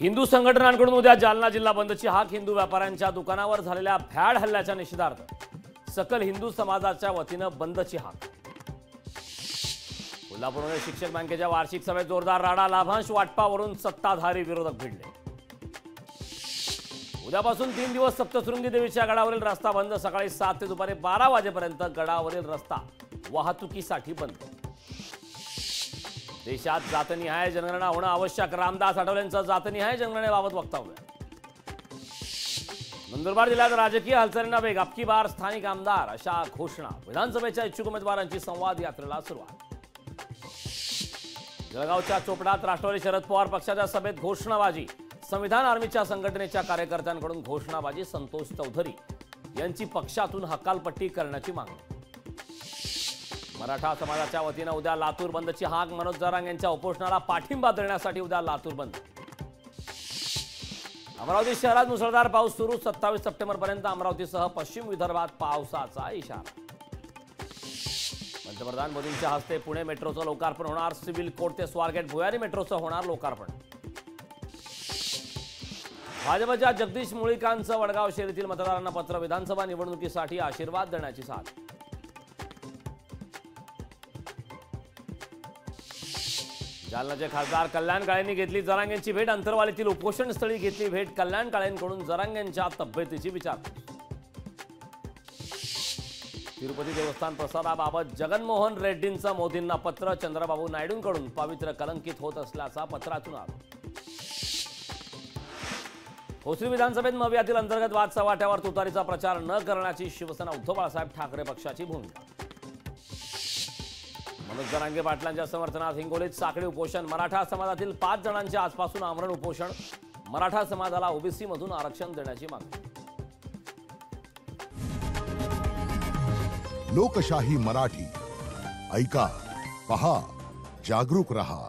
हिंदू संघटनांकडून उद्या जालना जिल्हा बंदची हाक। हिंदू व्यापाऱ्यांच्या दुकानावर झालेल्या भ्याड हल्ल्याच्या निषेधार्थ सकल हिंदू समाजाच्या वतीनं बंदची हाक। कोल्हापूरमध्ये शिक्षक बँकेच्या वार्षिक सभेत जोरदार राडा। लाभांश वाटपावरून सत्ताधारी विरोधक भिडले। उद्यापासून 3 दिवस सप्तशृंगी देवीच्या गडावरील रस्ता बंद। सकाळी 7 ते दुपारी 12 वाजेपर्यंत गडावरील रस्ता वाहतुकीसाठी बंद। देशात जातनिहाय जनगणना होणं आवश्यक। रामदास आठवलेंचं जातनिहाय जनगणनेबाबत वक्तव्य। नंदुरबार जिल्ह्यात राजकीय हालचालींना वेग। अबकी बार स्थानिक आमदार अशा घोषणा। विधानसभेच्या इच्छुक उमेदवारांची संवाद यात्रेला सुरुवात। जळगावच्या चोपडात राष्ट्रवादी शरद पवार पक्षाच्या सभेत घोषणाबाजी। संविधान आर्मीच्या संघटनेच्या कार्यकर्त्यांकडून घोषणाबाजी। संतोष चौधरी यांची पक्षातून हकालपट्टी करण्याची मागणी। मराठा समाजाच्या वतीनं उद्या लातूर बंदची हाक। मनोज जरांगे यांच्या उपोषणाला पाठिंबा देण्यासाठी उद्या लातूर बंद। अमरावती शहरात मुसळधार पाऊस सुरू। 27 सप्टेंबरपर्यंत अमरावतीसह पश्चिम विदर्भात पावसाचा इशारा। पंतप्रधान मोदींच्या हस्ते पुणे मेट्रोचं लोकार्पण होणार। सिव्हिल कोर्ट ते स्वारगेट भुयारी मेट्रोचं होणार लोकार्पण। भाजपच्या जगदीश मुळीकांचं वडगाव शहरातील मतदारांना पत्र। विधानसभा निवडणुकीसाठी आशीर्वाद देण्याची साथ। जालनाचे खासदार कल्याण काळेंनी घेतली जरांगेंची भेट। अंतरवालीतील उपोषण स्थळी घेतली भेट। कल्याण काळेंकडून जरांगेंच्या तब्येतीची विचारपूस। तिरुपती देवस्थान प्रसादाबाबत जगनमोहन रेड्डींचं मोदींना पत्र। चंद्रबाबू नायडूंकडून पवित्र कलंकित होत असल्याचा पत्रातून आरोप। भोसरी विधानसभेत मवियातील अंतर्गत वाद चव्हाट्यावर तुतारीचा प्रचार न करण्याची शिवसेना उद्धव बाळासाहेब ठाकरे पक्षाची भूमिका। मनोज जरांगे पाटलांच्या समर्थनात हिंगोलीत साखळी उपोषण। मराठा समाजातील 5 जणांचे आजपासून आमरण उपोषण। मराठा समाजाला ओबीसी मधून आरक्षण देण्याची मागणी। लोकशाही मराठी ऐका, पहा, जागरूक रहा।